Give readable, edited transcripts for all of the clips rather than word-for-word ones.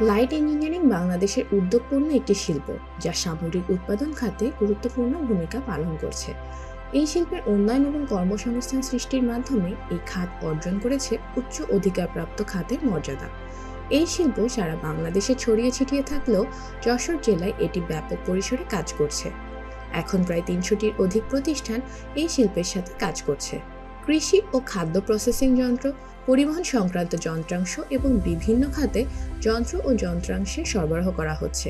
Light engineering বাংলাদেশের উদ্যোগপূর্ণ একটি শিল্প যা সামগ্রিক উৎপাদন খাতে গুরুত্বপূর্ণ ভূমিকা পালন করছে। এই শিল্পের উন্নয়ন এবং কর্মসংস্থান সৃষ্টির মাধ্যমে এই খাত অর্জন করেছে উচ্চ অধিকারপ্রাপ্ত খাতের মর্যাদা। এই শিল্প সারা বাংলাদেশে ছড়িয়ে ছিটিয়ে থাকলেও যশোর জেলায় এটি ব্যাপক পরিসরে কাজ করছে। এখন প্রায় ৩০০টির অধিক প্রতিষ্ঠান এই শিল্পের সাথে কাজ করছে। কৃষি ও খাদ্য প্রসেসিং যন্ত্র, পরিবহন সংক্রান্ত যন্ত্রাংশ এবং বিভিন্ন খাতে যন্ত্র ও যন্ত্রাংশের সরবরাহ করা হচ্ছে।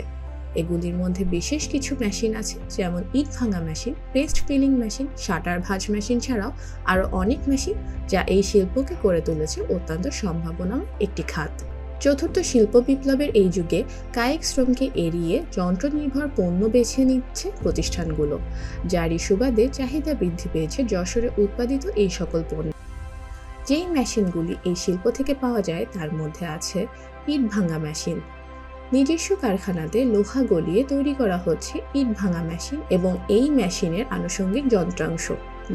এগুলির মধ্যে বিশেষ কিছু মেশিন আছে, যেমন ইট ভাঙা machine, paste filling machine, shutter ভাঁজ মেশিন ছাড়াও আরও অনেক মেশিন, যা এই শিল্পকে করে তুলেছে অত্যন্ত সম্ভাবনাময় একটি খাত। চতুর্থ শিল্প বিপ্লবের এই যুগে কায়িক শ্রমকে এড়িয়ে যন্ত্র নির্ভর পণ্য বেছে নিচ্ছে প্রতিষ্ঠানগুলো, যারই সুবাদে চাহিদা বৃদ্ধি পেয়েছে যশোরে উৎপাদিত এই সকল পণ্য। যেই মেশিনগুলি এই শিল্প থেকে পাওয়া যায় তার মধ্যে আছে ইট ভাঙা মেশিন। নিজস্ব কারখানাতে লোহা গলিয়ে তৈরি করা হচ্ছে ইট ভাঙা মেশিন এবং এই মেশিনের আনুষঙ্গিক যন্ত্রাংশ,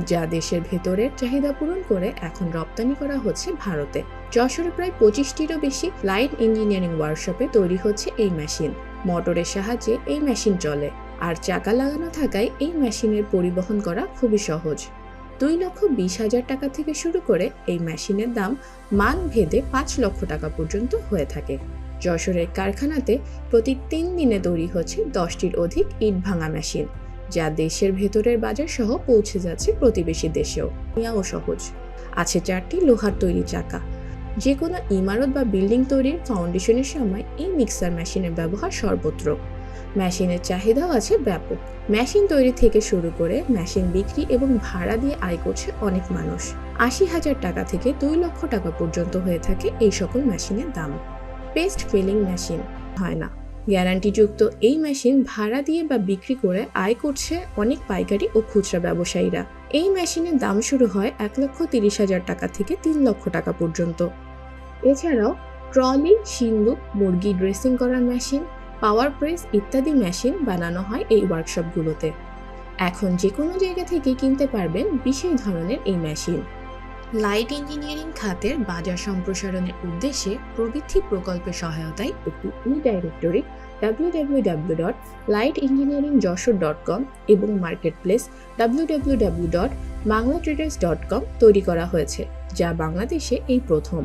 যা দেশের ভেতরের চাহিদা পূরণ করে এখন রপ্তানি করা হচ্ছে ভারতে। যশোরে প্রায় 25টিরও বেশি লাইট ইঞ্জিনিয়ারিং ওয়ার্কশপে তৈরি হচ্ছে এই মেশিন। মোটরের সাহায্যে এই মেশিন চলে, আর চাকা লাগানো থাকায় এই মেশিনের পরিবহন করা খুবই সহজ। 2,20,000 টাকা থেকে শুরু করে এই মেশিনের দাম মান ভেদে 5 লক্ষ টাকা পর্যন্ত হয়ে থাকে। যশোরের কারখানাতে প্রতি 3 দিনে তৈরি হচ্ছে 10টির অধিক ইট ভাঙা মেশিন, যা দেশের ভেতরের বাজার সহ পৌঁছে যাচ্ছে প্রতিবেশী দেশেও। নেওয়াও সহজ। আছে 4টি লোহার তৈরি চাকা। যে কোনো ইমারত বা বিল্ডিং তৈরির ফাউন্ডেশনের সময় এই মিক্সার মেশিনের ব্যবহার সর্বত্র। মেশিনের চাহিদাও আছে ব্যাপক। মেশিন তৈরি থেকে শুরু করে মেশিন বিক্রি এবং ভাড়া দিয়ে আয় করছে অনেক মানুষ। 80,000 টাকা থেকে 2 লক্ষ টাকা পর্যন্ত হয়ে থাকে এই সকল মেশিনের দাম। পেস্ট ফিলিং মেশিন হয় না, গ্যারান্টিযুক্ত এই মেশিন ভাড়া দিয়ে বা বিক্রি করে আয় করছে অনেক পাইকারি ও খুচরা ব্যবসায়ীরা। এই মেশিনের দাম শুরু হয় 1,30,000 টাকা থেকে 3 লক্ষ টাকা পর্যন্ত। এছাড়াও ট্রলি, সিন্দুক, মুরগি ড্রেসিং করার মেশিন, পাওয়ার প্রেস ইত্যাদি মেশিন বানানো হয় এই ওয়ার্কশপগুলোতে। এখন যে কোনো জায়গা থেকে কিনতে পারবেন বিশেষ ধরনের এই মেশিন। লাইট ইঞ্জিনিয়ারিং খাতের বাজার সম্প্রসারণের উদ্দেশ্যে প্রবৃদ্ধি প্রকল্পের সহায়তায় একটি ই-ডাইরেক্টরি www.lightengineeringjoshor.com এবং মার্কেটপ্লেস www.banglatraders.com তৈরি করা হয়েছে, যা বাংলাদেশে এই প্রথম।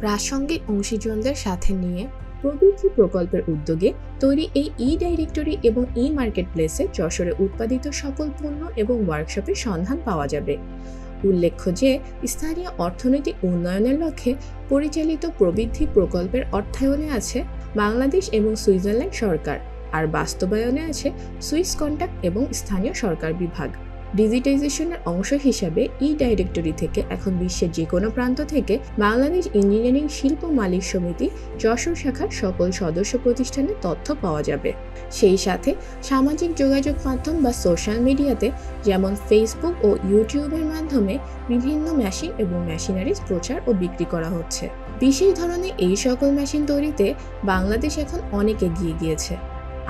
প্রাসঙ্গিক অংশীজনদের সাথে নিয়ে প্রবৃদ্ধি প্রকল্পের উদ্যোগে তৈরি এই ই-ডাইরেক্টরি এবং ই-মার্কেটপ্লেসে যশোরে উৎপাদিত সকল পণ্য এবং ওয়ার্কশপের সন্ধান পাওয়া যাবে। উল্লেখ্য যে স্থানীয় অর্থনৈতিক উন্নয়নের লক্ষ্যে পরিচালিত প্রবৃদ্ধি প্রকল্পের অর্থায়নে আছে বাংলাদেশ এবং সুইজারল্যান্ড সরকার, আর বাস্তবায়নে আছে সুইস কন্ট্যাক্ট এবং স্থানীয় সরকার বিভাগ। ডিজিটাইজেশনের অংশ হিসাবে ই-ডাইরেক্টরি থেকে এখন বিশ্বের যে কোনো প্রান্ত থেকে বাংলাদেশ ইঞ্জিনিয়ারিং শিল্প মালিক সমিতি যশোর শাখার সকল সদস্য প্রতিষ্ঠানের তথ্য পাওয়া যাবে। সেই সাথে সামাজিক যোগাযোগ মাধ্যম বা সোশ্যাল মিডিয়াতে যেমন ফেসবুক ও ইউটিউবের মাধ্যমে বিভিন্ন মেশিন এবং মেশিনারিজ প্রচার ও বিক্রি করা হচ্ছে। বিশেষ ধরনের এই সকল মেশিন তৈরিতে বাংলাদেশ এখন অনেক এগিয়ে গিয়েছে।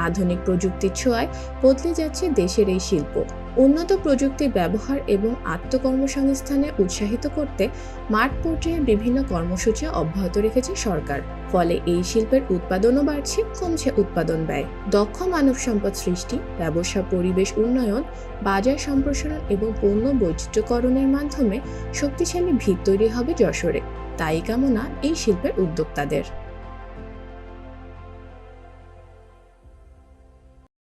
আধুনিক প্রযুক্তির ছোঁয়ায় বদলে যাচ্ছে দেশের এই শিল্প। উন্নত প্রযুক্তির ব্যবহার এবং আত্মকর্মসংস্থানে উৎসাহিত করতে মাঠ পর্যায়ে বিভিন্ন কর্মসূচি অব্যাহত রেখেছে সরকার। ফলে এই শিল্পের উৎপাদনও বাড়ছে, কমছে উৎপাদন ব্যয়। দক্ষ মানব সম্পদ সৃষ্টি, ব্যবসা পরিবেশ উন্নয়ন, বাজার সম্প্রসারণ এবং পণ্য বৈচিত্র্যকরণের মাধ্যমে শক্তিশালী ভিত তৈরি হবে যশোরে। তাই কামনা এই শিল্পের উদ্যোক্তাদের।